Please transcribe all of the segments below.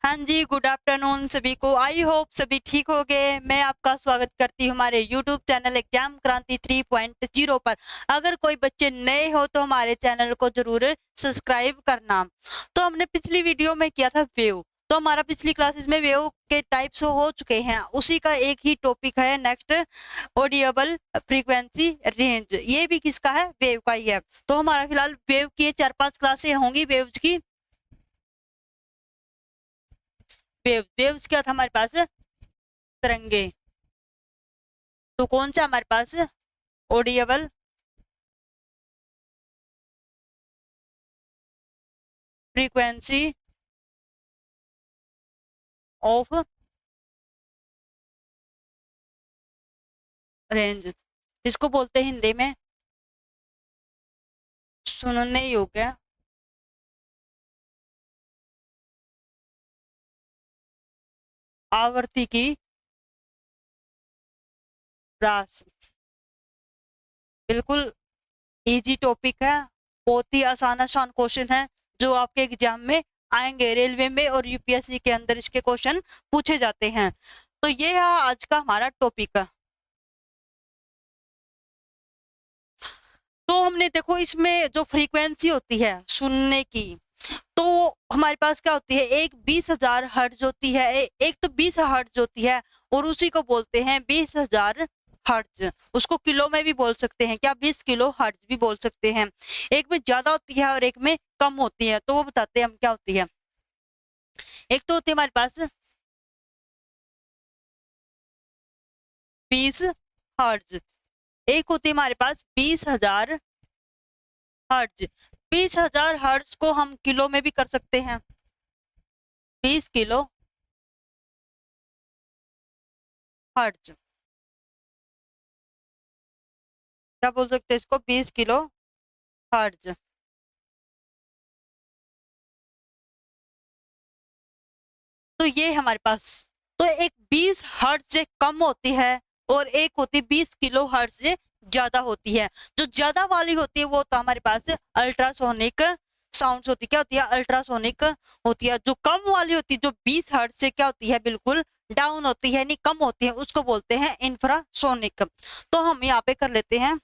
हाँ जी, good afternoon सभी को। आई होप सभी ठीक हो गए। मैं आपका स्वागत करती हूँ हमारे यूट्यूब चैनल एग्जाम क्रांति 3.0 पर। अगर कोई बच्चे नए हो तो हमारे चैनल को जरूर सब्सक्राइब करना। तो हमने पिछली वीडियो में किया था वेव, तो हमारा पिछली क्लासेस में वेव के टाइप्स हो चुके हैं। उसी का एक ही टॉपिक है नेक्स्ट, ऑडिएबल फ्रीक्वेंसी रेंज। ये भी किसका है? वेव का ही है। तो हमारा फिलहाल वेव की 4-5 क्लासें होंगी वेव्स की। वेव्स क्या था हमारे पास? तरंगे। तो कौन सा हमारे पास? Audible frequency of range. इसको बोलते हैं हिंदी में, सुनने योग्य आवृत्ति की राशि। बिल्कुल इजी टॉपिक है, बहुत ही आसान आसान क्वेश्चन है जो आपके एग्जाम में आएंगे। रेलवे में और यूपीएससी के अंदर इसके क्वेश्चन पूछे जाते हैं। तो ये है आज का हमारा टॉपिक। तो हमने देखो इसमें जो फ्रीक्वेंसी होती है सुनने की, तो हमारे पास क्या होती है? एक 20,000 हर्ट्ज होती है, एक तो 20 हर्ट्ज होती है, और उसी को बोलते हैं 20,000 हर्ट्ज। उसको किलो में भी बोल सकते हैं, क्या 20 किलो हर्ट्ज भी बोल सकते हैं। एक में ज्यादा होती है और एक में कम होती है, तो वो बताते हैं हम क्या होती है। एक तो होती है हमारे पास 20 हर्ट्ज, एक होती है हमारे पास 20,000 हर्ट्ज। 20,000 हर्ट्ज को हम किलो में भी कर सकते हैं, 20 किलो हर्ट्ज। क्या बोल सकते हैं इसको? 20 किलो हर्ट्ज। तो ये हमारे पास, तो एक 20 हर्ट्ज से कम होती है और एक होती 20 किलो हर्ट्ज से ज्यादा होती है। जो ज्यादा वाली होती है वो तो हमारे पास अल्ट्रासोनिक साउंड्स होती है। क्या होती है? अल्ट्रासोनिक होती है। जो कम वाली होती है, जो 20 हर्ट्ज से क्या होती है, बिल्कुल डाउन होती है, यानी कम होती है, उसको बोलते हैं इंफ्रासोनिक। तो हम यहाँ पे कर लेते हैं,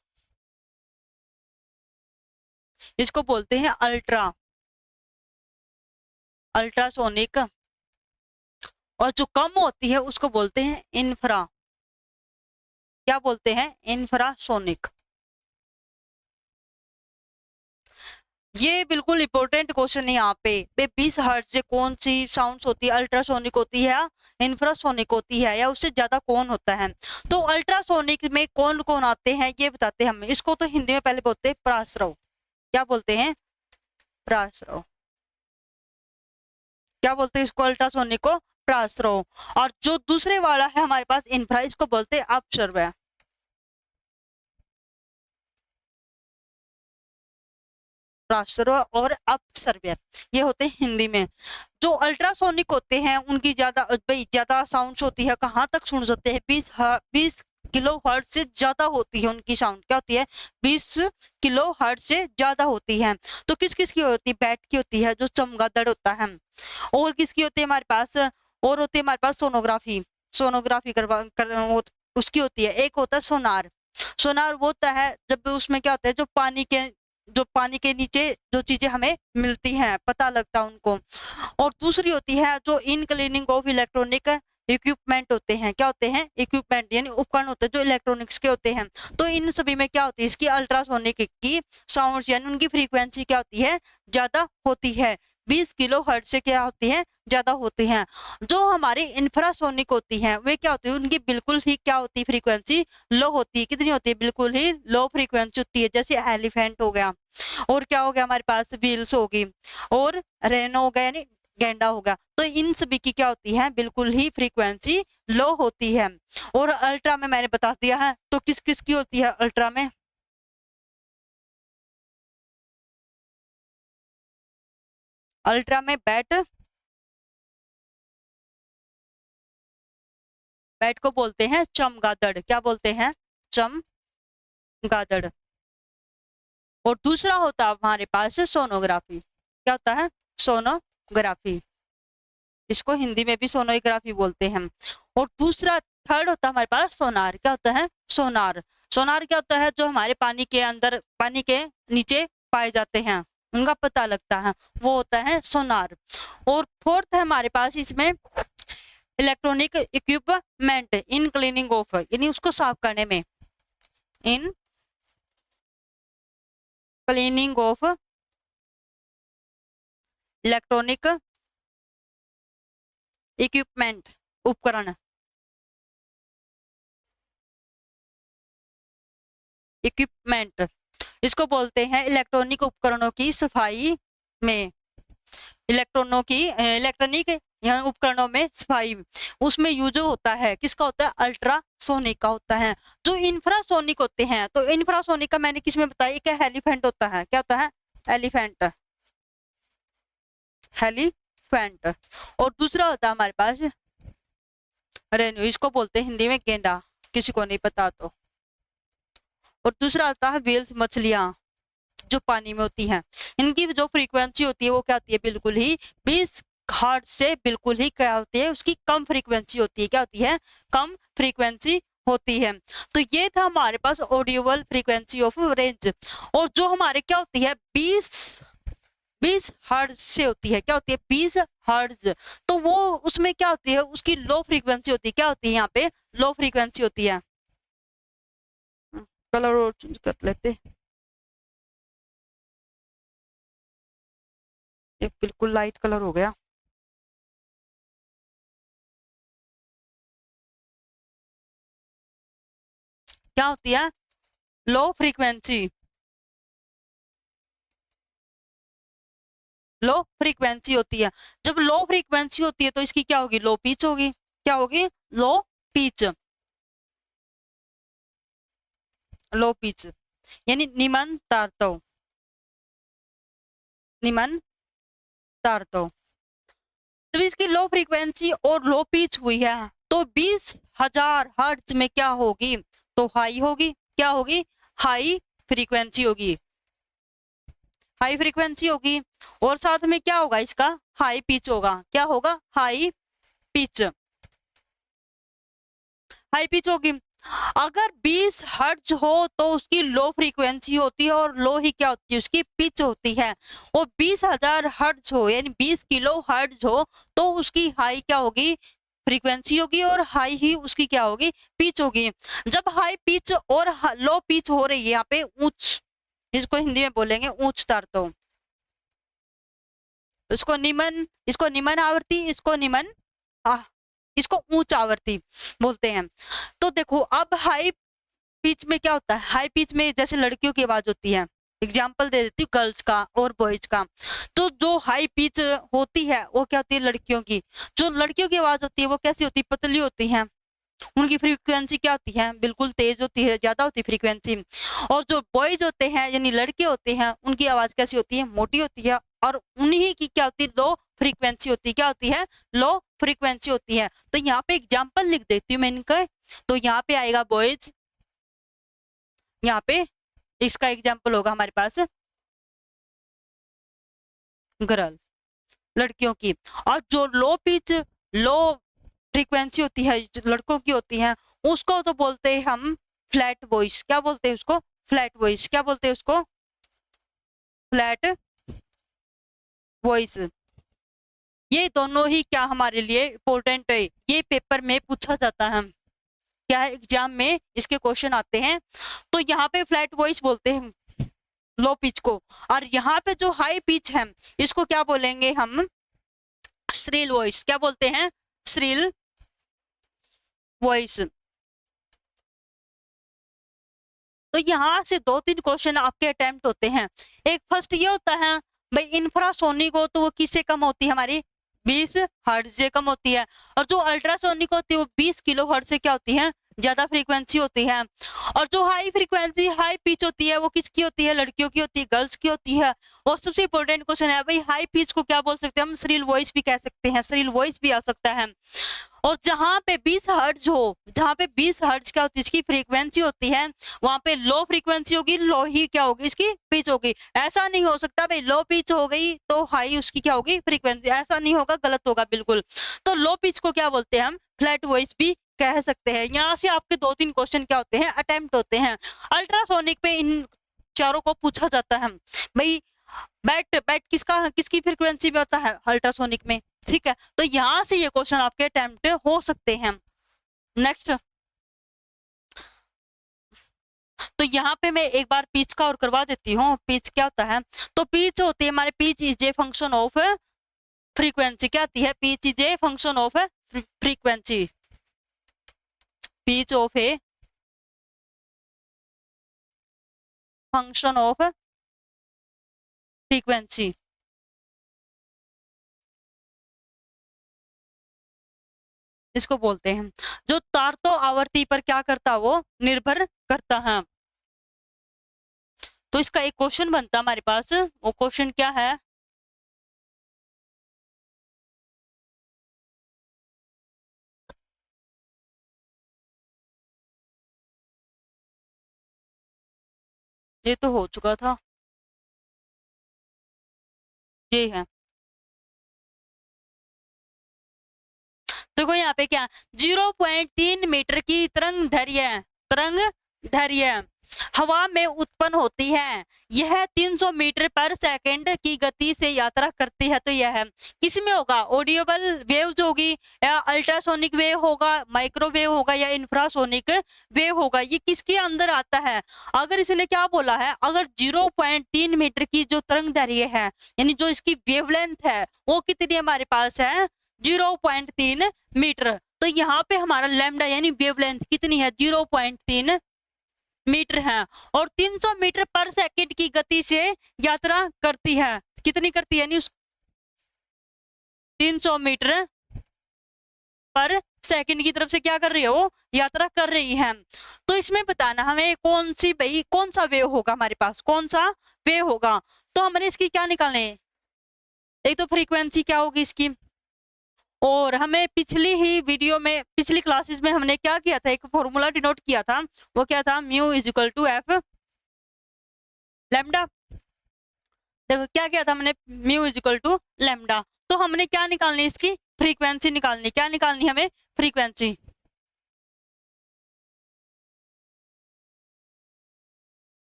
इसको बोलते हैं अल्ट्रासोनिक। और जो कम होती है उसको बोलते हैं क्या बोलते हैं? इंफ्रासोनिक। ये बिल्कुल इंपॉर्टेंट क्वेश्चन है यहाँ पे। 20 हर्ट्ज से कौन सी साउंड्स होती है? अल्ट्रासोनिक होती है या इंफ्रासोनिक होती है, या उससे ज्यादा कौन होता है? तो अल्ट्रासोनिक में कौन कौन आते हैं ये बताते हैं हम। इसको तो हिंदी में पहले बोलते हैं प्रासरव। क्या बोलते हैं? प्रासरव। क्या बोलते हैं इसको? अल्ट्रासोनिक को प्रासरव। और जो दूसरे वाला है हमारे पास इंफ्रा, इसको बोलते हैं अपसर्व। प्रासर्व और अपसर्व, ये होते हैं हिंदी में। जो अल्ट्रासोनिक होते हैं उनकी ज्यादा साउंड्स होती है। कहाँ तक सुन सकते हैं? 20 किलो हर्ट्ज से ज्यादा होती है उनकी साउंड। क्या होती है? 20 किलो हर्ट्ज से ज्यादा होती है। तो किस किस की होती है? बैट की होती है, जो चमगादड़ होता है। और किसकी होती है हमारे पास? और होती है हमारे पास सोनोग्राफी। सोनोग्राफी उसकी होती है। एक होता है सोनार। सोनार वो होता है जब उसमें क्या होता है, जो पानी के नीचे जो चीजें हमें मिलती हैं, पता लगता है उनको। और दूसरी होती है जो इन क्लीनिंग ऑफ इलेक्ट्रॉनिक इक्विपमेंट होते हैं। क्या होते हैं? इक्विपमेंट यानी उपकरण होते हैं जो इलेक्ट्रॉनिक्स के होते हैं। तो इन सभी में क्या होती है? इसकी अल्ट्रासोनिक की साउंड्स यानी उनकी फ्रीक्वेंसी क्या होती है? ज्यादा होती है। 20 किलो हर्ट्ज से क्या होती है? ज्यादा होती हैं। जो हमारी इंफ्रासोनिक होती हैं वे क्या होती है? उनकी बिल्कुल ही क्या होती है? फ्रीक्वेंसी लो होती है। कितनी होती है? बिल्कुल ही लो फ्रीक्वेंसी होती है। जैसे एलिफेंट हो गया, और क्या हो गया हमारे पास? व्हील्स होगी, और रेनो हो गया यानी गैंडा हो गया। तो इन सभी की क्या होती है? बिल्कुल ही फ्रीक्वेंसी लो होती है। और अल्ट्रा में मैंने बता दिया है। तो किस किस की होती है अल्ट्रा में? अल्ट्रा में बैट को बोलते हैं चमगादड़। क्या बोलते हैं? चमगादड़। और दूसरा होता है हमारे पास सोनोग्राफी। क्या होता है? सोनोग्राफी। इसको हिंदी में भी सोनोग्राफी बोलते हैं। और दूसरा थर्ड होता है हमारे पास सोनार। क्या होता है? सोनार। सोनार क्या होता है? जो हमारे पानी के अंदर, पानी के नीचे पाए जाते हैं, उनका पता लगता है, वो होता है सोनार। और फोर्थ है हमारे पास इसमें electronic equipment in cleaning of, यानी उसको साफ करने में, इन क्लीनिंग ऑफ इलेक्ट्रॉनिक इक्विपमेंट, उपकरण, इक्विपमेंट, इसको बोलते हैं इलेक्ट्रॉनिक उपकरणों की सफाई में, इलेक्ट्रॉनिक उपकरणों में सफाई, उसमें यूज होता है, किसका होता है? अल्ट्रासोनिक का होता है। जो इंफ्रासोनिक होते हैं, तो इंफ्रासोनिक का मैंने किसमें बताया? एक एलिफेंट होता है। क्या होता है? एलिफेंट, हेलीफेंट। और दूसरा होता है हमारे पास रेनू, इसको बोलते हैं हिंदी में गेंडा, किसी को नहीं पता तो। और दूसरा आता है व्हेल्स, मछलियां जो पानी में होती हैं, इनकी जो फ्रीक्वेंसी होती है वो क्या होती है? बिल्कुल ही 20 हर्ट्ज से बिल्कुल ही क्या होती है? उसकी कम फ्रीक्वेंसी होती है। क्या होती है? कम फ्रीक्वेंसी होती है। तो ये था हमारे पास ऑडियोबल फ्रीक्वेंसी ऑफ रेंज। और जो हमारे क्या होती है? 20 हर्ट्ज से होती है। क्या होती है? 20 हर्ट्ज। तो वो उसमें क्या होती है? उसकी लो फ्रीक्वेंसी होती है। क्या होती है? यहाँ पे लो फ्रीक्वेंसी होती है। कलर और चेंज कर लेते, ये बिल्कुल लाइट कलर हो गया। क्या होती है? लो फ्रीक्वेंसी, लो फ्रीक्वेंसी होती है। जब लो फ्रीक्वेंसी होती है तो इसकी क्या होगी? लो पिच होगी। क्या होगी? लो पिच, लो पिच, यानी निम्न तारतव, निम्न तारतव। जब इसकी लो फ्रीक्वेंसी और लो पिच हुई है तो 20,000 हर्ट्ज में क्या होगी? तो हाई होगी। क्या होगी? हाई फ्रीक्वेंसी होगी, हाई फ्रीक्वेंसी होगी। और साथ में क्या होगा? इसका हाई पिच होगा। क्या होगा? हाई पिच, हाई पिच होगी। अगर 20 हर्ट्ज हो तो उसकी लो फ्रीक्वेंसी होती है और लो ही क्या होती है? उसकी पिच होती है। और 20,000 हर्ट्ज हो यानी 20 किलो हर्ट्ज हो तो उसकी हाई क्या होगी? फ्रीक्वेंसी होगी और हाई ही उसकी क्या होगी? पिच होगी। जब हाई पिच और लो पिच हो रही है यहाँ पे उच्च, इसको हिंदी में बोलेंगे उच्च तार, तो इसको निम्न आवृत्ति, इसको उच्च आवृत्ति बोलते हैं। तो देखो अब हाई पिच में क्या होता है? हाई पिच में जैसे लड़कियों की आवाज होती है, एग्जाम्पल दे देती हूँ गर्ल्स का और बॉयज का। तो जो हाई पिच होती है वो क्या होती है? लड़कियों की। जो लड़कियों की आवाज होती है वो कैसी होती है? पतली होती है। उनकी फ्रीक्वेंसी क्या होती है? बिल्कुल तेज होती है, ज्यादा होती है फ्रीक्वेंसी। और जो बॉयज होते हैं यानी लड़के होते हैं, उनकी आवाज कैसी होती है? मोटी होती है। और उन्हीं की क्या होती है? लो फ्रीक्वेंसी होती है। क्या होती है? लो फ्रीक्वेंसी होती है। तो यहाँ पे एग्जाम्पल लिख देती हूँ मैं इनका। तो यहाँ पे आएगा बॉयज, यहाँ पे इसका एग्जाम्पल होगा हमारे पास गर्ल, लड़कियों की। और जो लो पिच, लो फ्रीक्वेंसी होती है जो लड़कों की होती है, उसको तो बोलते हैं हम फ्लैट वॉइस। क्या बोलते हैं उसको? Flat voice. क्या बोलते हैं उसको? Flat voice. ये दोनों ही क्या हमारे लिए इंपॉर्टेंट है, ये पेपर में पूछा जाता है, क्या है एग्जाम में इसके क्वेश्चन आते हैं। तो यहाँ पे फ्लैट वॉइस बोलते हैं लो पिच को। और यहाँ पे जो हाई पिच है इसको क्या बोलेंगे हम? Shrill voice. क्या बोलते हैं? Shrill voice. तो यहाँ से 2-3 क्वेश्चन आपके अटेम्प्ट होते हैं। एक फर्स्ट ये होता है भाई इंफ्रासोनिक हो तो वो किससे कम होती है? हमारी 20 हर्ट्ज से कम होती है। और जो अल्ट्रासोनिक होती है वो 20 किलो हर्ट्ज से क्या होती है? ज्यादा फ्रीक्वेंसी होती है। और जो हाई फ्रीक्वेंसी हाई पिच होती है वो किसकी होती है, लड़कियों की होती है, गर्ल्स की होती है। और सबसे इंपॉर्टेंट क्वेश्चन है भाई, हाई पिच को क्या बोल सकते हैं हम, श्रील वॉइस भी कह सकते हैं, श्रील वॉइस भी आ सकता है। और जहां पे 20 हर्ट्ज हो, जहां पे 20 हर्ट्ज क्या होती है इसकी फ्रीक्वेंसी होती है, वहां पे लो फ्रीक्वेंसी होगी, लो ही क्या होगी इसकी पिच होगी। ऐसा नहीं हो सकता भाई लो पिच हो गई तो हाई उसकी क्या होगी फ्रीक्वेंसी, ऐसा नहीं होगा, गलत होगा बिल्कुल। तो लो पिच को क्या बोलते हैं हम, फ्लैट वॉइस भी कह सकते हैं। यहाँ से आपके 2-3 क्वेश्चन क्या होते हैं, अटेम्प्ट होते हैं। अल्ट्रासोनिक पे इन चारों को पूछा जाता है भाई, बैट बैट किसकी फ्रीक्वेंसी में होता है, अल्ट्रासोनिक में, ठीक है। तो यहाँ से ये क्वेश्चन आपके अटेम्प्ट हो सकते हैं। नेक्स्ट, तो यहाँ पे मैं एक बार पिच का और करवा देती हूँ। पिच क्या होता है, तो पिच होती है हमारे, pitch is a function of frequency. क्या आती है, pitch is a function of frequency, pitch of a function of frequency. इसको बोलते हैं, जो तार तो आवर्ती पर क्या करता, वो निर्भर करता है। तो इसका एक क्वेश्चन बनता है हमारे पास, वो क्वेश्चन क्या है, ये तो हो चुका था, ये है। देखो यहाँ पे क्या, 0.3 मीटर की तरंग दैर्घ्य हवा में उत्पन्न होती है। यह 300 मीटर पर सेकंड की गति से यात्रा करती है। तो यह किसमें होगा, ऑडियोबल वेव्स होगी, या अल्ट्रासोनिक वेव होगा, माइक्रोवेव होगा, या इंफ्रासोनिक वेव होगा, ये किसके अंदर आता है। अगर इसने क्या बोला है, अगर 0.3 मीटर की जो तरंग दैर्घ्य है, यानी जो इसकी वेवलेंथ है वो कितनी हमारे पास है, 0.3 मीटर। तो यहाँ पे हमारा लैम्डा यानी वेवलेंथ कितनी है, 0.3 मीटर है। और 300 मीटर पर सेकंड की गति से यात्रा करती है, कितनी करती है, यानी 300 मीटर पर सेकंड की तरफ से क्या कर रही है, वो यात्रा कर रही है। तो इसमें बताना हमें कौन सी भाई, कौन सा वेव होगा हमारे पास, कौन सा वेव होगा। तो हमने इसकी क्या निकालने, एक तो फ्रीक्वेंसी क्या होगी इसकी, और हमें पिछली ही वीडियो में, पिछली क्लासेस में हमने क्या किया था, एक फॉर्मूला डिनोट किया था, वो क्या था, mu is equal to f lambda. देखो क्या किया था हमने, mu is equal to lambda. तो हमने क्या निकालनी, इसकी फ्रीक्वेंसी निकालनी, क्या निकालनी हमें, फ्रीक्वेंसी।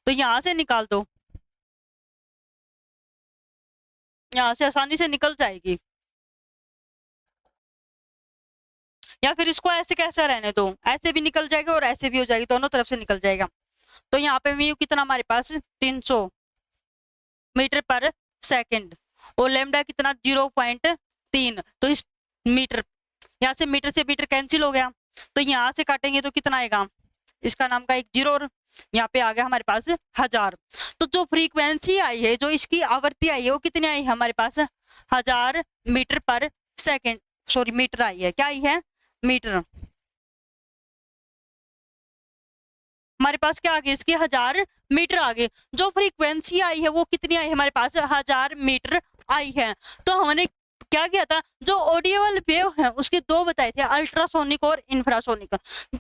तो यहां से निकाल दो, यहां से आसानी से निकल जाएगी, या फिर इसको ऐसे कैसे रहने दो, ऐसे भी निकल जाएगा और ऐसे भी हो जाएगी, दोनों तरफ से निकल जाएगा। तो यहाँ पे म्यू कितना हमारे पास 300 मीटर पर सेकंड, और लेमडा कितना 0.3। तो इस मीटर, यहाँ से मीटर कैंसिल हो गया, तो यहाँ से काटेंगे तो कितना आएगा, इसका नाम का एक जीरो, और यहाँ पे आ गया हमारे पास 1000। तो जो फ्रीक्वेंसी आई है, जो इसकी आवृत्ति आई है, वो कितनी आई है हमारे पास, 1000 मीटर पर सेकंड, सॉरी मीटर आई है, क्या आई है, मीटर। हमारे पास क्या आ गया, इसके 1000 मीटर आ गए। जो फ्रीक्वेंसी आई है वो कितनी आई है हमारे पास, 1000 मीटर आई है। तो हमने क्या किया था, जो ऑडियोबल वेव है उसके दो बताए थे, अल्ट्रासोनिक और इंफ्रासोनिक।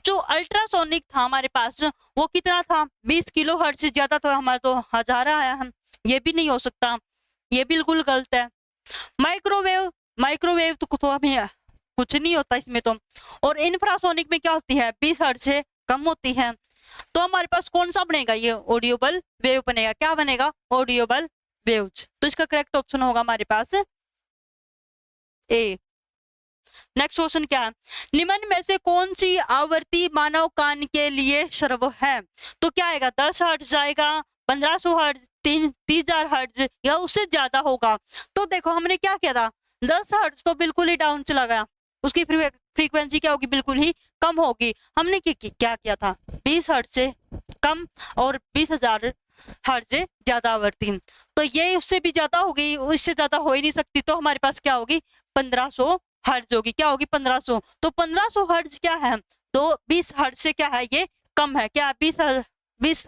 जो अल्ट्रासोनिक था हमारे पास वो कितना था, 20 किलो हर्ट्ज से ज्यादा, तो हमारा तो 1000 आया है, ये भी नहीं हो सकता, ये बिल्कुल गलत है। माइक्रोवेव, माइक्रोवेव तो हमें कुछ नहीं होता इसमें तो। और इंफ्रासोनिक में क्या होती है, 20 हर्ट्ज से कम होती है। तो हमारे पास कौन सा बनेगा, ये ऑडियोबल वेव बनेगा, क्या बनेगा, ऑडियोबल वेव्स। तो इसका करेक्ट ऑप्शन होगा हमारे पास ए। नेक्स्ट क्वेश्चन क्या है, निम्न में से कौन सी आवृत्ति मानव कान के लिए सर्व है। तो क्या आएगा, 10 हर्ट्ज आएगा, 1500 हर्ट्ज, 30,000 हर्ट्ज, या उससे ज्यादा होगा। तो देखो हमने क्या किया था, 10 हर्ट्ज तो बिल्कुल ही डाउन चला गया, उसकी फ्रीक्वेंसी क्या होगी, बिल्कुल ही कम होगी। हमने क्या किया था, 20 हर्ट्ज से कम और 20,000 हर्ट्ज से ज्यादा आवृत्ति। तो ये उससे भी ज्यादा होगी, इससे ज्यादा हो ही नहीं सकती, तो हमारे पास क्या होगी, 1500 हर्ट्ज होगी, क्या होगी, 1500। तो 1500 हर्ट्ज क्या है, 20 हर्ट्ज से क्या है, ये कम है। क्या 20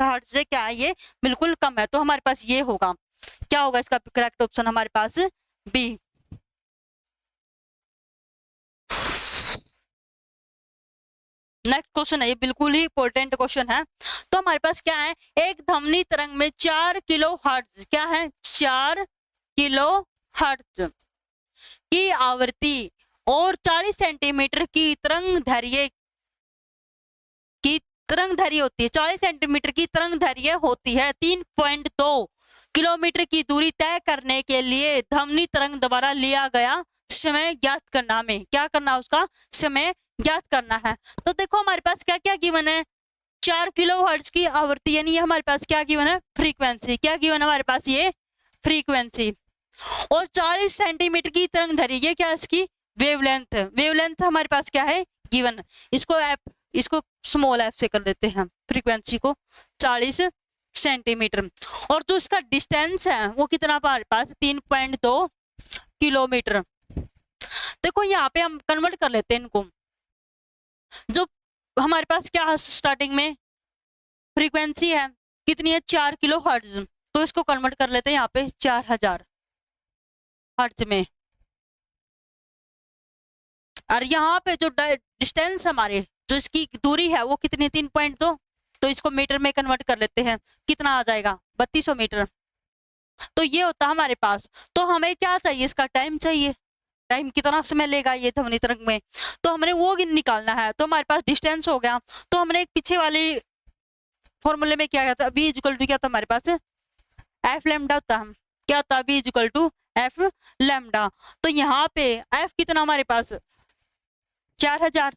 हर्ट्ज से क्या है, ये बिल्कुल कम है। तो हमारे पास ये होगा, क्या होगा इसका करेक्ट ऑप्शन हमारे पास बी। नेक्स्ट क्वेश्चन है, ये बिल्कुल ही इंपॉर्टेंट क्वेश्चन है। तो हमारे पास क्या है, एक ध्वनि तरंग में 4 किलो हर्ट्ज, क्या है 4 किलो हर्ट्ज की आवृत्ति और 40 सेंटीमीटर की तरंग दैर्घ्य होती है, 40 सेंटीमीटर की तरंग दैर्घ्य होती है। 3.2 किलोमीटर की दूरी तय करने के लिए ध्वनि तरंग द्वारा लिया गया समय ज्ञात करना। हमें क्या करना है, उसका समय ज्ञात करना है। तो देखो हमारे पास क्या क्या गिवन है, 4 किलो हर्ट्ज की आवृत्ति, यानी ये हमारे पास क्या गिवन है, फ्रीक्वेंसी। क्या गिवन है हमारे पास, ये फ्रीक्वेंसी। और 40 सेंटीमीटर की तरंग दैर्घ्य, ये क्या इसकी वेवलेंथ। वेवलेंथ हमारे पास क्या है गिवन। इसको स्मॉल एफ से कर देते हैं, फ्रीक्वेंसी को 40 सेंटीमीटर। और जो इसका डिस्टेंस है वो कितना हमारे पास 3.2 किलोमीटर। देखो यहाँ पे हम कन्वर्ट कर लेते हैं इनको। जो हमारे पास क्या स्टार्टिंग में फ्रीक्वेंसी है कितनी है, 4 किलो हर्ट्ज। तो इसको कन्वर्ट कर लेते हैं यहाँ पे 4000 हर्ट्ज में। और यहाँ पे जो डिस्टेंस हमारे, जो इसकी दूरी है वो कितनी, 3.2। तो इसको मीटर में कन्वर्ट कर लेते हैं, कितना आ जाएगा 3200 मीटर। तो ये होता है हमारे पास। तो हमें क्या चाहिए, इसका टाइम चाहिए, टाइम कितना समय लेगा ये ध्वनि तरंग में, तो हमने वो निकालना है। तो हमारे पास डिस्टेंस हो गया। तो हमने एक पीछे वाली फॉर्मूले में क्या था, बी इक्वल टू क्या था हमारे पास, एफ लैम्डा होता है। क्या होता है, b equal to f lambda. तो यहाँ पे एफ कितना हमारे पास 4000,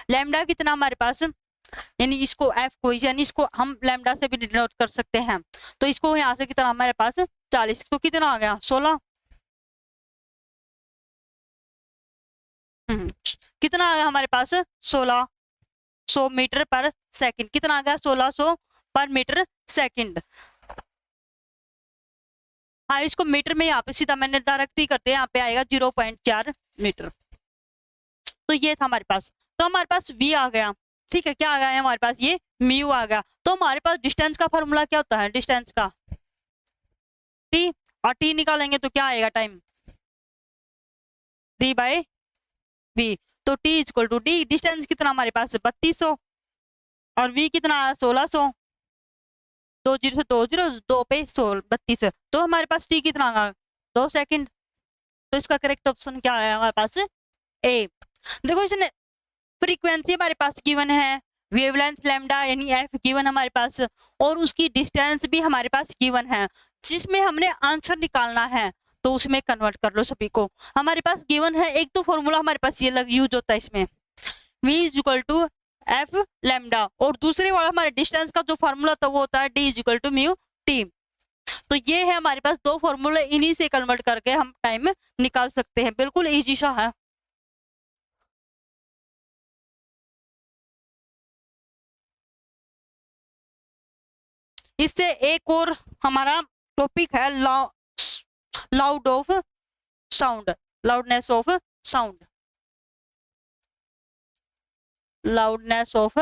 लैम्डा कितना हमारे पास, यानी इसको एफ को, यानी इसको हम लैम्डा से भी डिनोट कर सकते हैं। तो इसको यहाँ से कितना हमारे पास 40, तो कितना आ गया 16। कितना आ गया हमारे पास 1600 मीटर पर सेकंड। कितना आ गया 1600 पर मीटर सेकंड। हाँ, इसको मीटर में यहाँ पे सीधा मैंने डायरेक्ट ही करते हैं, यहाँ पे आएगा 0.4 मीटर। तो ये था हमारे पास। तो हमारे पास v आ गया, ठीक है। क्या आ गया है हमारे पास, ये म्यू आ गया। तो हमारे पास डिस्टेंस का फॉर्मूला क्या होता है, डिस्टेंस का t, और t निकालेंगे तो क्या आएगा टाइम, d/v। तो t equal to d, distance कितना हमारे पास 3200 और v कितना 1600, 20 से 2 पे 32। तो हमारे पास t कितना आ गया 2 सेकंड। तो इसका करेक्ट ऑप्शन क्या है हमारे पास, ए। देखो इसने फ्रीक्वेंसी हमारे पास गिवन है, वेवलेंथ लैम्डा यानी एफ गिवन हमारे पास, और उसकी डिस्टेंस भी हमारे पास गिवन है। जिसमें हमने आंसर निकालना है तो उसमें कन्वर्ट कर लो सभी को। हमारे पास गिवन है, एक तो फॉर्मूला हमारे पास ये यूज होता है इसमें, v is equal to f lambda, और दूसरे वाला हमारे डिस्टेंस का जो फॉर्मूला था वो होता है d is equal to mu t. तो ये है हमारे पास दो फॉर्मूले, इन्हीं से कन्वर्ट करके हम टाइम निकाल सकते हैं। बिल्कुल इजी सा है। इससे एक और हमारा टॉपिक है loud of sound, loudness of sound, loudness of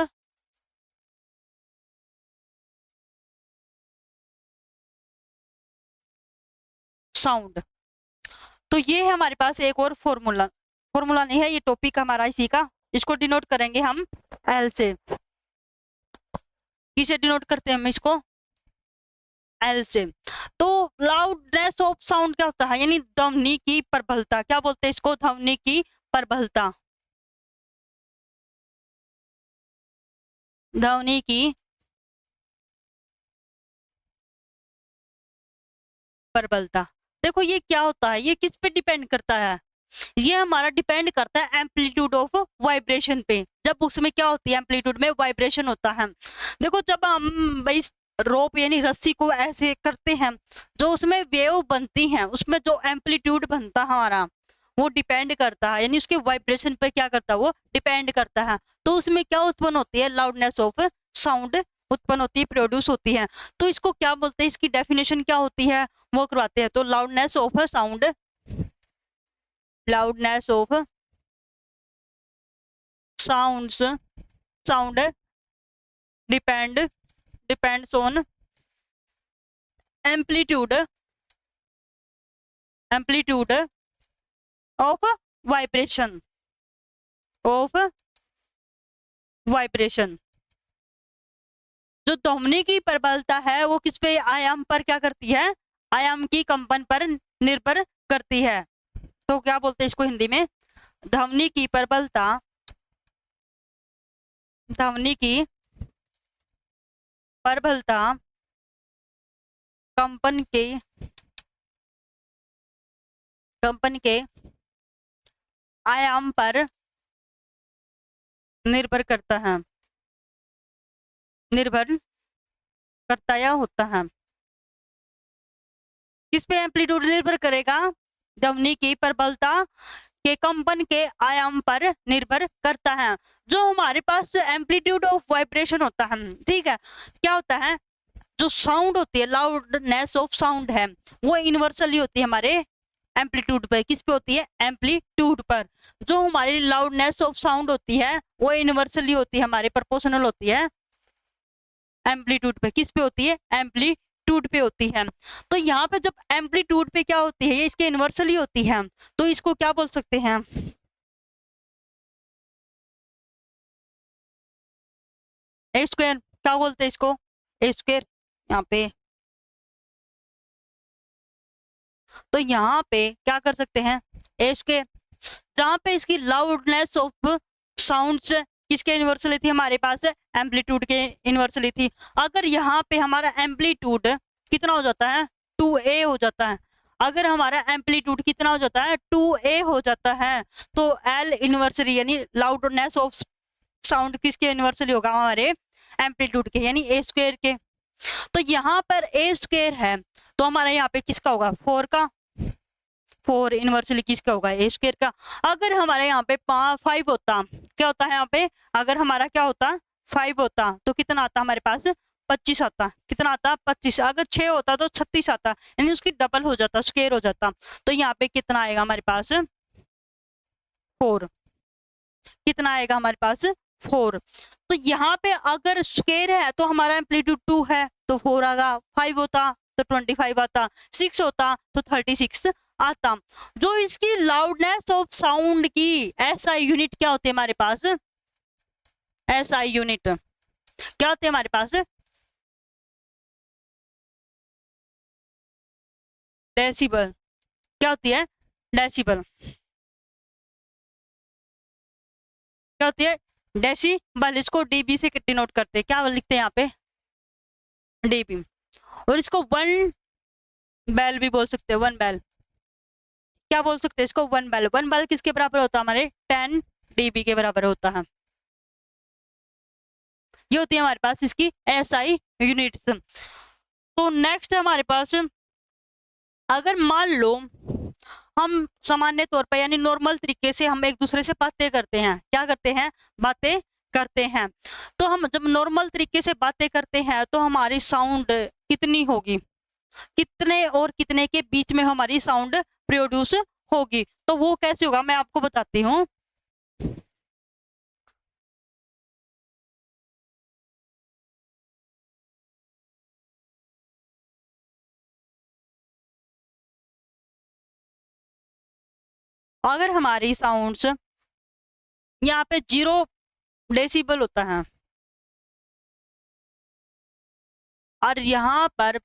sound. तो ये है हमारे पास एक और फॉर्मूला, फॉर्मूला नहीं है ये टॉपिक हमारा इसी का। इसको डिनोट करेंगे हम एल से। किसे डिनोट करते हैं हम इसको, एल से। तो लाउडनेस ऑफ साउंड क्या होता है, यानी ध्वनि की प्रबलता। क्या बोलते हैं इसको, ध्वनि की प्रबलता, ध्वनि की प्रबलता। देखो ये क्या होता है, ये किस पे डिपेंड करता है, ये हमारा डिपेंड करता है एम्पलीट्यूड ऑफ वाइब्रेशन पे। जब उसमें क्या होती है, एम्पलीट्यूड में वाइब्रेशन होता है। देखो जब हम भाई रोप यानी रस्सी को ऐसे करते हैं, जो उसमें वेव बनती हैं, उसमें जो एम्पलीट्यूड बनता है हमारा वो डिपेंड करता है, यानी उसके वाइब्रेशन पे क्या करता है, वो डिपेंड करता है। तो उसमें क्या उत्पन्न होती है, लाउडनेस ऑफ साउंड उत्पन्न होती है, प्रोड्यूस होती है। तो इसको क्या बोलते हैं, इसकी डेफिनेशन क्या होती है वो करवाते हैं। तो loudness of sound, loudness of sounds sound depends on amplitude of vibration. जो ध्वनि की प्रबलता है वो किस पे, आयाम पर क्या करती है, आयाम की कंपन पर निर्भर करती है। तो क्या बोलते हैं इसको हिंदी में, ध्वनि की प्रबलता कंपन के आयाम पर निर्भर करता या होता है। किस पे एम्पलीट्यूड निर्भर करेगा, ध्वनि की प्रबलता के कंपन के आयाम पर निर्भर करता है। जो हमारे पास एम्पलीट्यूड ऑफ वाइब्रेशन होता है, ठीक है, क्या होता है, जो साउंड होती है, लाउडनेस ऑफ साउंड है, वो यूनिवर्सली होती है हमारे एम्पलीट्यूड पर। किस पे होती है, एम्पलीट्यूड पर। जो हमारी लाउडनेस ऑफ साउंड होती है वो यूनिवर्सली होती है हमारे, प्रोपोर्शनल होती है एम्पलीट्यूड पे। किस पे होती है, एम्पलीट्यूड पे होती है। तो यहाँ पे जब एम्पलीट्यूड पे क्या होती है, ये इसके इन्वर्सली होती है, तो इसको क्या बोल सकते हैं, ए स्क्वायर। क्या बोलते हैं इसको, ए स्क्वायर यहाँ पे। तो यहाँ पे क्या कर सकते हैं, ए स्क्वायर। जहाँ पे इसकी लाउडनेस ऑफ साउंड्स किसके इन्वर्सली थी, हमारे पास एम्पलीट्यूड के इन्वर्सली थी। अगर यहाँ पे हमारा एम्पलीट्यूड कितना हो जाता है, 2a हो जाता है। अगर हमारा एम्पलीट्यूड कितना हो जाता है, 2a हो जाता है, तो L इन्वर्सली यानी लाउडनेस ऑफ साउंड किसके इन्वर्सली होगा, हमारे एम्पलीट्यूड के, यानी ए स्क्वायर के। तो यहाँ पर ए स्क्वायर है, तो हमारा यहाँ पे किसका होगा, 4 का, 4 इनवर्सली किसका होगा, ए स्क्वायर का। अगर हमारे यहाँ पे 5 होता, क्या होता है यहाँ पे, अगर हमारा क्या होता 5 होता तो कितना आता हमारे पास, 25 आता। कितना आता, 25। अगर 6 होता तो 36 आता, यानी उसकी डबल हो जाता, स्क्वायर हो जाता। तो यहाँ पे कितना आएगा हमारे पास, 4। कितना आएगा हमारे पास, 4। तो यहाँ पे अगर स्क्वायर है तो हमारा एम्पलीट्यूड 2 है, तो 4 आएगा। 5 होता तो 25 आता, 6 होता तो 36 आता। जो इसकी लाउडनेस ऑफ साउंड की एसआई यूनिट क्या होती है हमारे पास, एसआई यूनिट क्या होती है हमारे पास, डेसिबल। क्या होती है, डेसिबल। क्या होती है, डेसिबल। इसको डीबी से डिनोट करते हैं, क्या लिखते हैं यहाँ पे, डीबी। और इसको 1 बेल भी बोल सकते हैं, 1 बेल। क्या बोल सकते हैं इसको, 1 बेल। 1 बेल किसके बराबर होता है, हमारे 10 dB के बराबर होता है। ये होती है हमारे पास इसकी एसआई यूनिट्स। तो नेक्स्ट है हमारे पास, अगर मान लो हम सामान्य तौर पर यानी नॉर्मल तरीके से हम एक दूसरे से बातें करते हैं, क्या करते हैं, बातें करते हैं। तो हम जब नॉर्मल तरीके से बातें करते हैं तो हमारी साउंड कितनी होगी, कितने और कितने के बीच में हमारी साउंड प्रोड्यूस होगी। तो वो कैसे होगा मैं आपको बताती हूँ। अगर हमारी साउंड्स यहाँ पे 0 डेसिबल होता है और यहाँ पर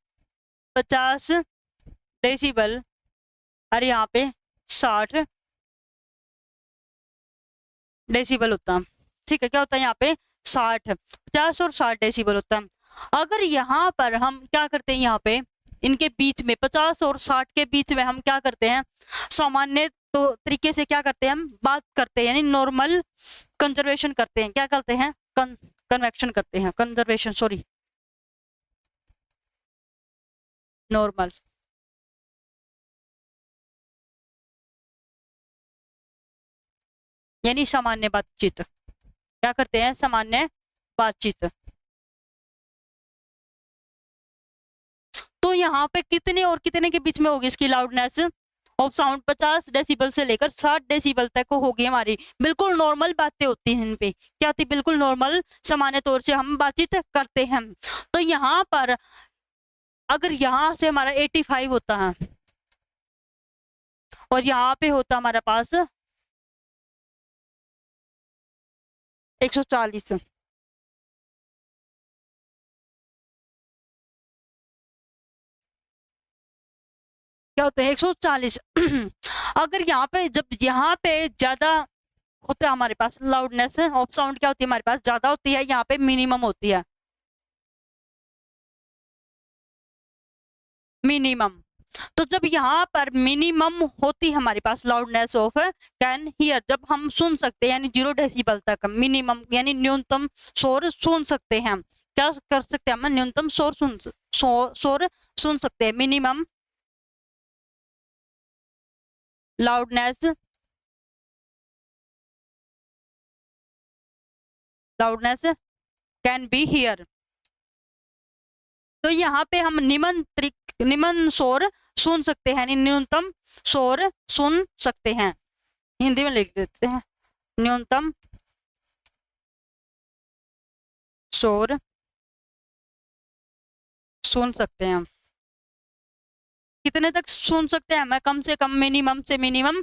50 डेसिबल और यहाँ पे 60 डेसिबल होता है, ठीक है। क्या होता है यहाँ पे 50 और 60 डेसिबल होता है। अगर यहाँ पर हम क्या करते हैं, यहाँ पे इनके बीच में 50 और 60 के बीच में हम क्या करते हैं, सामान्य तो तरीके से क्या करते हैं, हम बात करते हैं, यानी नॉर्मल कंजर्वेशन करते हैं। क्या करते हैं, कन्वेक्शन करते हैं, कंजर्वेशन सॉरी, नॉर्मल। यानी सामान्य बातचीत, क्या करते हैं, सामान्य बातचीत। तो यहाँ पे कितने और कितने के बीच में होगी इसकी लाउडनेस, ऑफ साउंड 50 डेसिबल से लेकर 60 डेसिबल तक होगी हमारी। बिल्कुल नॉर्मल बातें होती हैं इन पे, क्या होती है, बिल्कुल नॉर्मल सामान्य तौर से हम बातचीत करते हैं। तो यहाँ पर अगर यहाँ से हमारा 85 होता है और यहाँ पे होता हमारे पास 140, क्या होता है 140 अगर यहाँ पे, जब यहाँ पे ज्यादा होता है हमारे पास लाउडनेस ऑफ साउंड, क्या होती है हमारे पास ज्यादा होती है, यहाँ पे मिनिमम होती है, मिनिमम। तो जब यहाँ पर मिनिमम होती है हमारे पास लाउडनेस ऑफ कैन हियर, जब हम सुन सकते हैं यानी 0 डेसिबल तक मिनिमम यानी न्यूनतम शोर सुन सकते हैं। क्या कर सकते हैं हम, न्यूनतम शोर शोर सुन सकते हैं, minimum loudness, loudness can be here. तो यहाँ पे हम निम्न शोर सुन सकते हैं यानी न्यूनतम शोर सुन सकते हैं, हिंदी में लिख देते हैं न्यूनतम शोर सुन सकते हैं हम। कितने तक सुन सकते हैं हमें, कम से कम मिनिमम से मिनिमम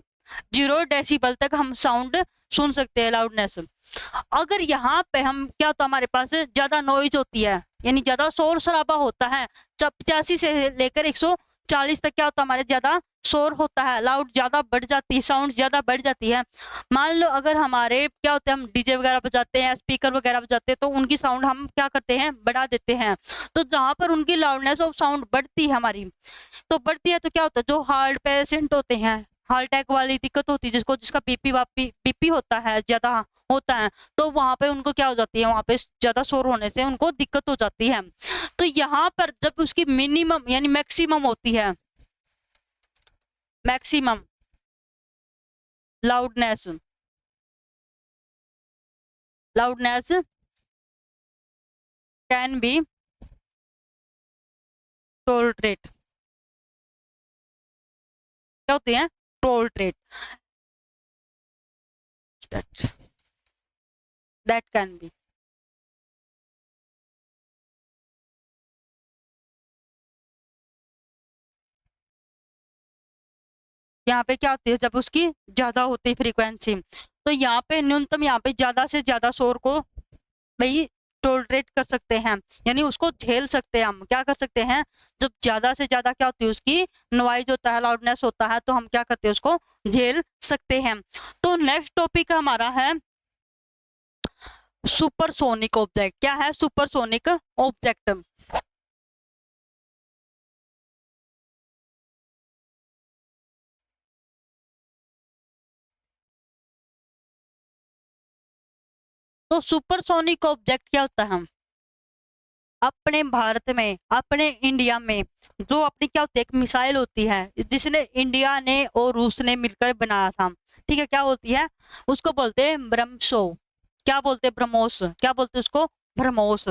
0 डेसिबल तक हम साउंड सुन सकते हैं, लाउडनेस। अगर यहाँ पे हम, क्या होता है हमारे पास ज्यादा नॉइज होती है यानी ज्यादा शोर शराबा होता है, जब 85 से लेकर 140 तक क्या होता है हमारे ज्यादा शोर होता है, लाउड ज्यादा बढ़ जाती है, साउंड ज्यादा बढ़ जाती है। मान लो अगर हमारे क्या होते हैं, हम डीजे वगैरह बजाते हैं, स्पीकर वगैरह बजाते हैं, तो उनकी साउंड हम क्या करते हैं, बढ़ा देते हैं। तो जहां पर उनकी लाउडनेस ऑफ साउंड बढ़ती है हमारी, तो बढ़ती है तो क्या होता है, जो हार्ट पेशेंट होते हैं, हार्ट अटैक वाली दिक्कत होती है, जिसका बीपी होता है ज्यादा होता है, तो वहां पे उनको क्या हो जाती है, वहां पे ज्यादा शोर होने से उनको दिक्कत हो जाती है। तो यहाँ पर जब उसकी मिनिमम यानी मैक्सिमम होती है, maximum loudness, loudness can be tolerate, क्या होते हैं, टोलरेट, दैट कैन बी। यहाँ पे क्या होती है, जब उसकी ज्यादा होती है फ्रीक्वेंसी, तो यहाँ पे न्यूनतम, यहाँ पे ज्यादा से ज्यादा शोर को भाई टोलरेट कर सकते हैं यानी उसको झेल सकते हैं, हम क्या कर सकते हैं, जब ज्यादा से ज्यादा क्या होती है उसकी नॉइज होता है, लाउडनेस होता है, तो हम क्या करते हैं, उसको झेल सकते हैं। तो नेक्स्ट टॉपिक हमारा है सुपरसोनिक ऑब्जेक्ट। क्या है सुपरसोनिक ऑब्जेक्ट, तो सुपरसोनिक ऑब्जेक्ट क्या होता है, अपने भारत में, अपने इंडिया में जो अपनी क्या होती है, एक मिसाइल होती है जिसने इंडिया ने और रूस ने मिलकर बनाया था, ठीक है, क्या होती है, उसको बोलते हैं ब्रह्मोस, क्या बोलते हैं, ब्रह्मोस, क्या बोलते हैं उसको, ब्रह्मोस।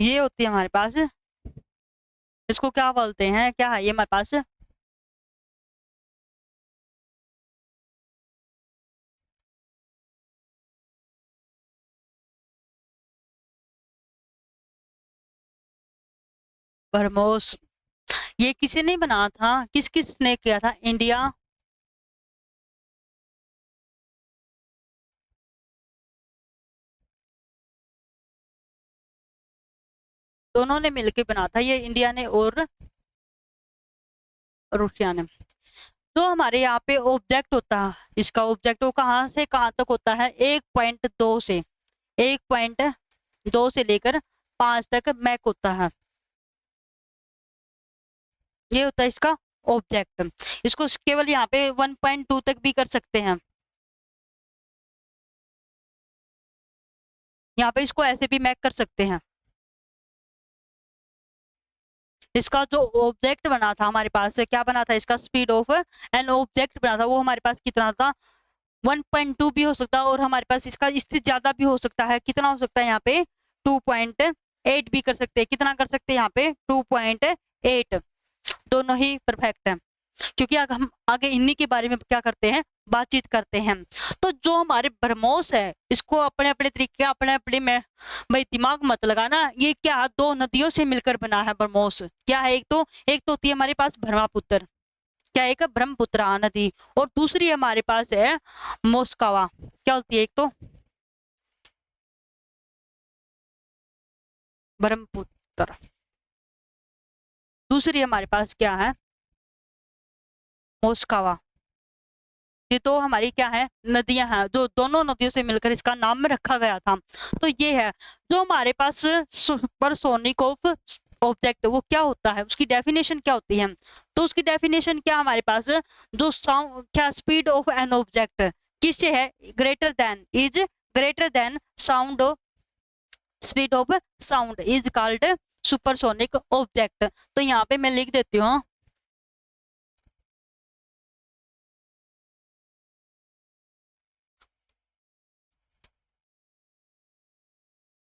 ये होती है हमारे पास, इसको क्या बोलते हैं, क्या है ये हमारे पास, ब्रह्मोस। ये किसी ने बनाया था, किस किस ने किया था, इंडिया, दोनों ने मिलकर बना था ये, इंडिया ने और रूसिया ने। जो हमारे यहाँ पे ऑब्जेक्ट होता है, इसका ऑब्जेक्ट वो कहाँ से कहाँ तक होता है, 1.2 से 1.2 से लेकर 5 तक मैक होता है। ये होता है इसका ऑब्जेक्ट। इसको केवल यहाँ पे 1.2 तक भी कर सकते हैं। यहाँ पे इसको ऐसे भी मैक कर सकते हैं। इसका जो ऑब्जेक्ट बना था हमारे पास, क्या बना था, इसका स्पीड ऑफ एन ऑब्जेक्ट बना था, वो हमारे पास कितना था, 1.2 भी हो सकता है, और हमारे पास इसका इससे ज्यादा भी हो सकता है। कितना हो सकता है यहाँ पे, 2.8 भी कर सकते हैं। कितना कर सकते हैं यहाँ पे, 2.8। दोनों ही परफेक्ट है, क्योंकि हम आगे इन्हीं के बारे में क्या करते हैं, बातचीत करते हैं। तो जो हमारे ब्रह्मोस है, इसको अपने अपने तरीके, अपने अपने में भाई दिमाग मत लगाना, ये क्या दो नदियों से मिलकर बना है ब्रह्मोस। क्या है, एक तो होती है हमारे पास ब्रह्मपुत्र, क्या एक ब्रह्मपुत्र नदी, और दूसरी हमारे पास है मोस्कवा। क्या होती है, एक तो ब्रह्मपुत्र, दूसरी हमारे पास क्या है, मोस्कवा। ये तो हमारी क्या है, नदियां हैं, जो दोनों नदियों से मिलकर इसका नाम रखा गया था। तो ये है जो हमारे पास सुपरसोनिक ऑफ ऑब्जेक्ट, वो क्या होता है, उसकी डेफिनेशन क्या होती है। तो उसकी डेफिनेशन क्या हमारे पास, जो साउंड, क्या स्पीड ऑफ एन ऑब्जेक्ट किससे है, greater than, is greater than sound, speed of sound is called supersonic object. तो यहाँ पे मैं लिख देती हूँ,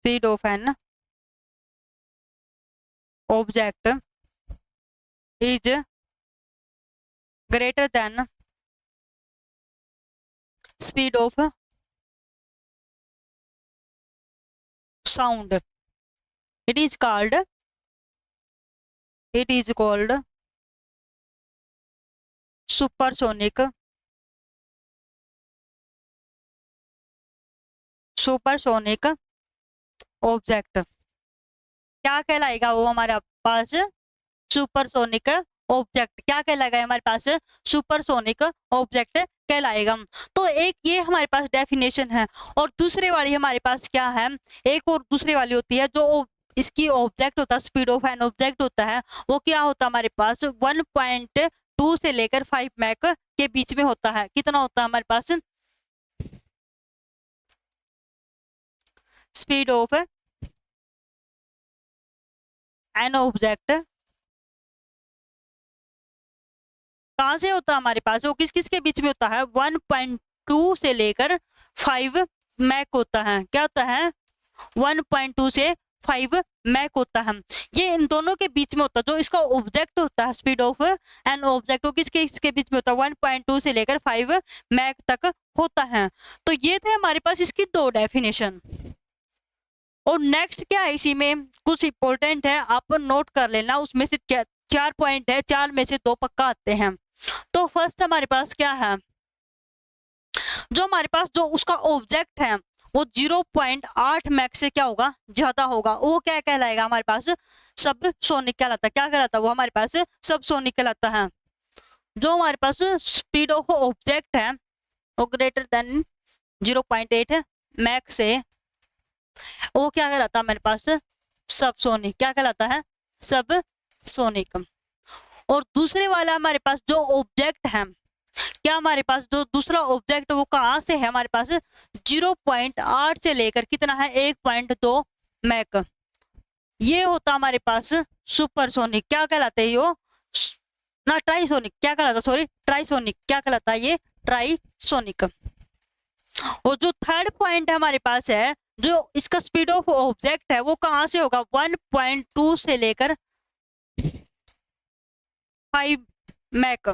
speed of an object is greater than speed of sound, it is called supersonic object. क्या कहलाएगा वो हमारे पास, सुपरसोनिक ऑब्जेक्ट। क्या कहलाएगा हमारे पास, सुपरसोनिक ऑब्जेक्ट कहलाएगा। तो एक ये हमारे पास डेफिनेशन है, और दूसरे वाली हमारे पास क्या है, एक और दूसरी वाली होती है, जो इसकी ऑब्जेक्ट होता है, स्पीड ऑफ एन ऑब्जेक्ट होता है, वो क्या होता है हमारे पास, 1.2 से लेकर 5 मैक के बीच में होता है। कितना होता है हमारे पास, स्पीड ऑफ एन ऑब्जेक्ट कहाँ से होता है हमारे पास, वो किस किस के बीच में होता है, 1.2 से लेकर 5 मैक होता है। क्या होता है, 1.2 से 5 मैक होता है। ये इन दोनों के बीच में होता है। जो इसका ऑब्जेक्ट होता है, स्पीड ऑफ एन ऑब्जेक्ट, वो किसके इसके बीच में होता है, 1.2 से लेकर 5 मैक तक होता है। तो ये थे हमारे पास इसकी दो डेफिनेशन। और नेक्स्ट क्या है, इसी में कुछ इंपॉर्टेंट है, आप नोट कर लेना। उसमें से 4 पॉइंट है, 4 में से 2 पक्का आते हैं। तो फर्स्ट हमारे पास क्या है, जो हमारे पास जो उसका ऑब्जेक्ट है वो 0.8 मैक्स से क्या होगा, ज्यादा होगा, वो क्या कहलाएगा हमारे पास, सब सोनिक कहलाता है। क्या कहलाता है वो हमारे पास, सब सोनिक कहलाता है। जो हमारे पास स्पीड ऑफ ऑब्जेक्ट है वो ग्रेटर देन 0.8 मैक्स से, वो क्या कहलाता है हमारे पास, सब सोनिक। क्या कहलाता है, सब सोनिक। और दूसरे वाला हमारे पास जो ऑब्जेक्ट है, क्या हमारे पास जो दूसरा ऑब्जेक्ट वो कहाँ से है हमारे पास, 0.8 से लेकर कितना है, 1.2 मैक। ये होता हमारे पास सुपरसोनिक। क्या कहलाते हैं यो, ना ट्राइसोनिक, क्या कहलाता, सॉरी ट्राइसोनिक। क्या कहलाता है ये, ट्राइसोनिक। और जो थर्ड पॉइंट है हमारे पास है, जो इसका स्पीड ऑफ ऑब्जेक्ट है वो कहाँ से होगा, 1.2 से लेकर 5 मैक।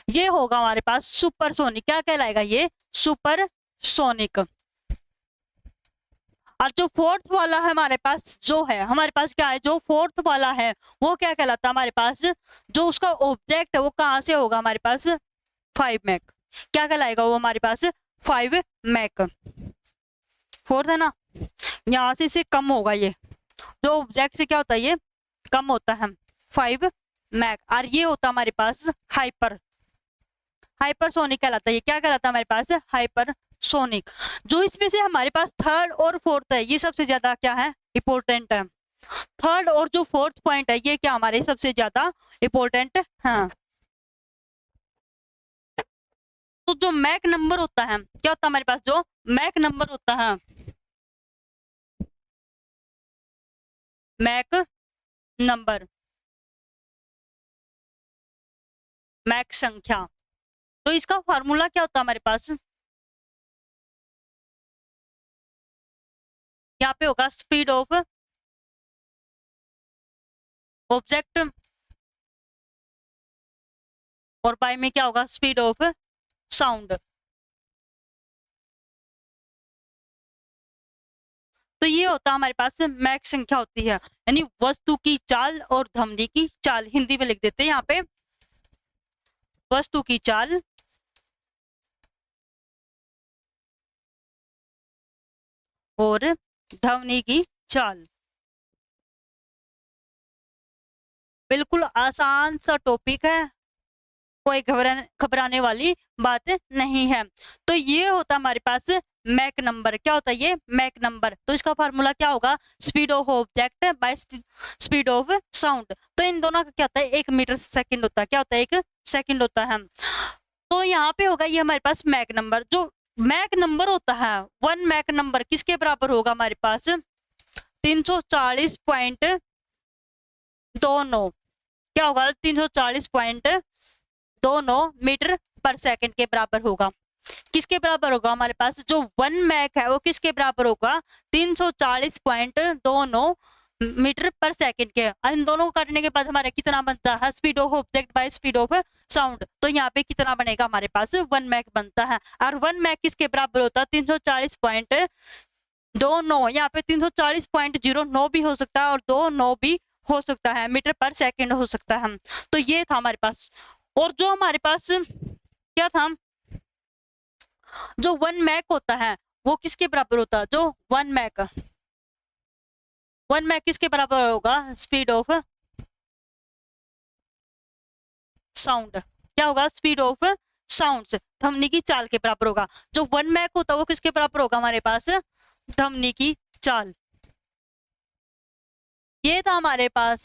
ये होगा हमारे पास सुपरसोनिक। क्या कहलाएगा ये, सुपरसोनिक। और जो फोर्थ वाला है हमारे पास, जो है हमारे पास क्या है, जो फोर्थ वाला है वो क्या कहलाता है हमारे पास, जो उसका ऑब्जेक्ट है वो कहाँ से होगा हमारे पास, 5 मैक। क्या कहलाएगा वो हमारे पास, 5 मैक। फोर्थ है ना, यहाँ से इससे कम होगा ये, जो ऑब्जेक्ट से क्या होता है ये कम होता है, 5 मैक। और ये होता है हमारे पास हाइपर हाइपरसोनिक कहलाता है। ये क्या कहलाता है हमारे पास? हाइपरसोनिक। जो इसमें से हमारे पास थर्ड और फोर्थ है, ये सबसे ज्यादा क्या है? इंपॉर्टेंट है। थर्ड और जो फोर्थ पॉइंट है, ये क्या हमारे सबसे ज्यादा इंपॉर्टेंट है। तो जो मैक नंबर होता है, क्या होता है हमारे पास? जो मैक नंबर होता है, मैक नंबर, मैक संख्या, तो इसका फार्मूला क्या होता है हमारे पास? यहाँ पे होगा स्पीड ऑफ ऑब्जेक्ट, और बाय में क्या होगा? Speed of sound. तो ये होता है हमारे पास मैक संख्या होती है, यानी वस्तु की चाल और ध्वनि की चाल। हिंदी में लिख देते हैं यहाँ पे, वस्तु की चाल और ध्वनि की चाल। बिल्कुल आसान सा टॉपिक है, कोई घबराने वाली बात नहीं है। तो ये होता है हमारे पास मैक नंबर। क्या होता है ये? Mach number. तो इसका फार्मूला क्या होगा? Speed of object by speed of sound. तो इन दोनों का क्या होता है? 1 मीटर सेकंड होता है। क्या होता है? 1 सेकंड होता है। तो यहाँ पे होगा ये हमारे पास मैक नंबर। जो मैक नंबर होता है, 1 मैक नंबर किसके बराबर होगा हमारे पास? 340.29। क्या होगा? 340.29 मीटर पर सेकंड के बराबर होगा। किसके बराबर होगा हमारे पास? जो 1 मैक है वो किसके बराबर होगा? 340.29 मीटर पर सेकंड के। इन दोनों को काटने के बाद हमारा कितना बनता है? Speed of object by speed of sound. तो यहाँ पे कितना बनेगा हमारे पास? 1 मैक बनता है। और 1 मैक किसके बराबर होता है? 340.29। यहाँ पे 340.09 भी हो सकता है और 29 भी हो सकता है, मीटर पर सेकंड हो सकता है। तो ये था हमारे पास। और जो हमारे पास क्या था? जो 1 मैक होता है वो किसके बराबर होता है? जो 1 मैक, 1 मैक किसके बराबर होगा? Speed of sound. क्या होगा? स्पीड ऑफ साउंड, ध्वनि की चाल के बराबर होगा। जो 1 मैक होता है वो किसके बराबर होगा हमारे पास? ध्वनि की चाल। ये था हमारे पास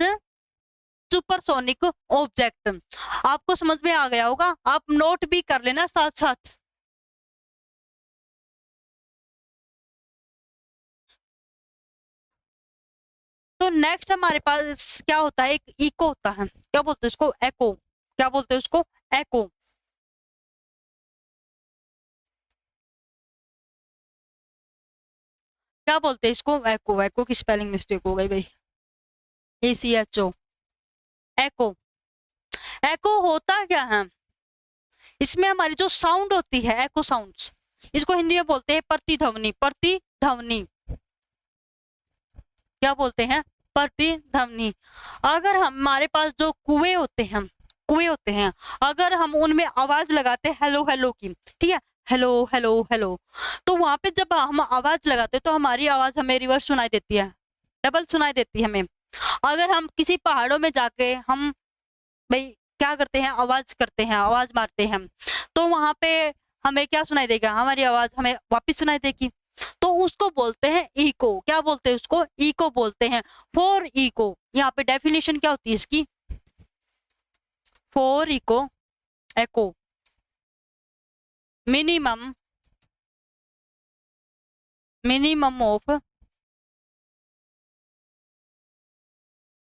सुपरसोनिक ऑब्जेक्ट। आपको समझ में आ गया होगा, आप नोट भी कर लेना साथ साथ। तो नेक्स्ट हमारे पास क्या होता है? एक इको होता है। क्या बोलते हैं उसको? एको। क्या बोलते हैं उसको? एको। क्या बोलते हैं इसको? एको। एको की स्पेलिंग मिस्टेक हो गई भाई, ACHO, एको। एको होता क्या है? इसमें हमारी जो साउंड होती है, एको साउंड्स, इसको हिंदी में बोलते हैं प्रतिध्वनि। प्रतिध्वनि क्या बोलते हैं? प्रतिध्वनि। अगर हमारे पास जो कुएं होते हैं, कुएं होते हैं, अगर हम उनमें आवाज लगाते हैं हेलो हेलो की, ठीक है, हेलो हेलो हेलो, तो वहां पे जब हम आवाज लगाते हैं तो हमारी आवाज हमें रिवर्स सुनाई देती है, डबल सुनाई देती है हमें। अगर हम किसी पहाड़ों में जाके हम भाई क्या करते हैं? आवाज करते हैं, आवाज मारते हैं, तो वहां पे हमें क्या सुनाई देगा? हमारी आवाज हमें वापस सुनाई देगी। तो उसको बोलते हैं इको। क्या बोलते हैं उसको? इको बोलते हैं। फॉर इको, यहाँ पे डेफिनेशन क्या होती है इसकी? For echo, echo, minimum, minimum of,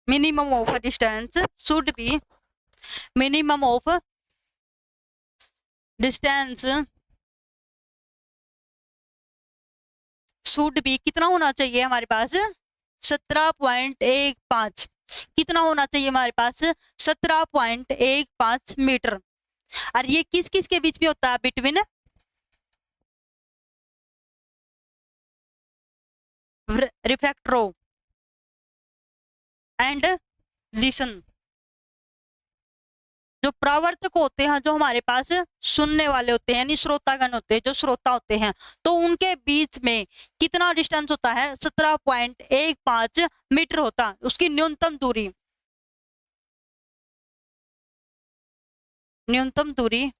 minimum of a distance should be, minimum of distance should be कितना होना चाहिए हमारे पास? 17.15। कितना होना चाहिए हमारे पास? 17.15 मीटर। और ये किस किस के बीच में होता है? Between refractory and listen. जो प्रवर्तक होते हैं, जो हमारे पास सुनने वाले होते हैं, यानी श्रोतागण होते हैं, जो श्रोता होते हैं, तो उनके बीच में कितना डिस्टेंस होता है? 17.15 मीटर होता है उसकी न्यूनतम दूरी। न्यूनतम दूरी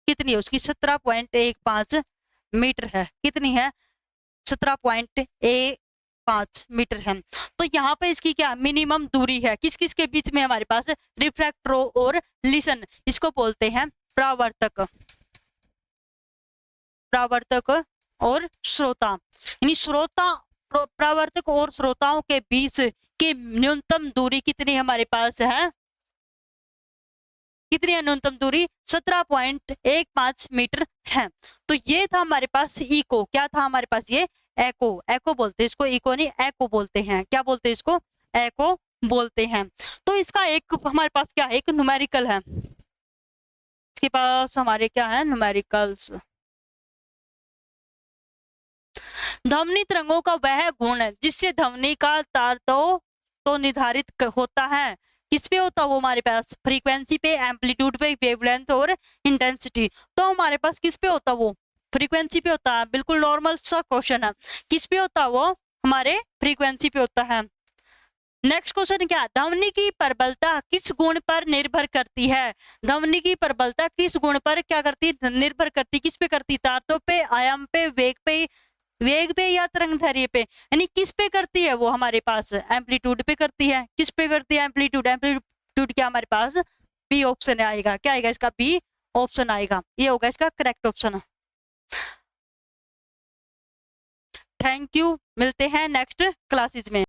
कितनी है उसकी 17.15 मीटर है। कितनी है? 17.15 मीटर है। तो यहाँ पे इसकी क्या मिनिमम दूरी है, किस किस के बीच में हमारे पास? रिफ्रैक्टर और लिसन, इसको बोलते हैं परावर्तक, परावर्तक और श्रोता। यानी श्रोता, परावर्तक और श्रोताओं के बीच की न्यूनतम दूरी कितनी हमारे पास है? कितनी है न्यूनतम दूरी? 17.15 मीटर है। तो ये था हमारे पास इको, क्या था हमारे पास? ये एको, एको बोलते हैं इसको, इको नहीं एको बोलते हैं। क्या बोलते हैं इसको? एको बोलते हैं। तो इसका एक हमारे पास क्या है? एक न्यूमेरिकल है, इसके पास हमारे क्या है? न्यूमेरिकल्स। ध्वनि तरंगों का वह गुण जिससे ध्वनि का तारतम्य तो निर्धारित होता है, किस पे होता है वो? हमारे पास फ्रीक्वेंसी पे, एम्पलीट्यूड पे, वेवलेंथ और इंटेंसिटी। तो हमारे पास किस पे होता है वो? फ्रीक्वेंसी पे होता है। बिल्कुल नॉर्मल सा क्वेश्चन है। किस पे होता है वो? हमारे फ्रीक्वेंसी पे होता है। नेक्स्ट क्वेश्चन क्या? ध्वनि की प्रबलता किस गुण पर निर्भर करती है? ध्वनि की प्रबलता किस गुण पर क्या करती है? निर्भर करती। किस पे करती? तारतम्य पे, आयाम पे, वेग पे या तरंग दैर्ध्य पे। यानी किस पे करती है वो? हमारे पास एम्पलीट्यूड पे करती है। किस पे करती है? एम्पलीट्यूड। एम्पलीट्यूड क्या हमारे पास? बी ऑप्शन आएगा। क्या आएगा इसका? बी ऑप्शन आएगा। ये होगा इसका करेक्ट ऑप्शन। थैंक यू, मिलते हैं नेक्स्ट क्लासेस में।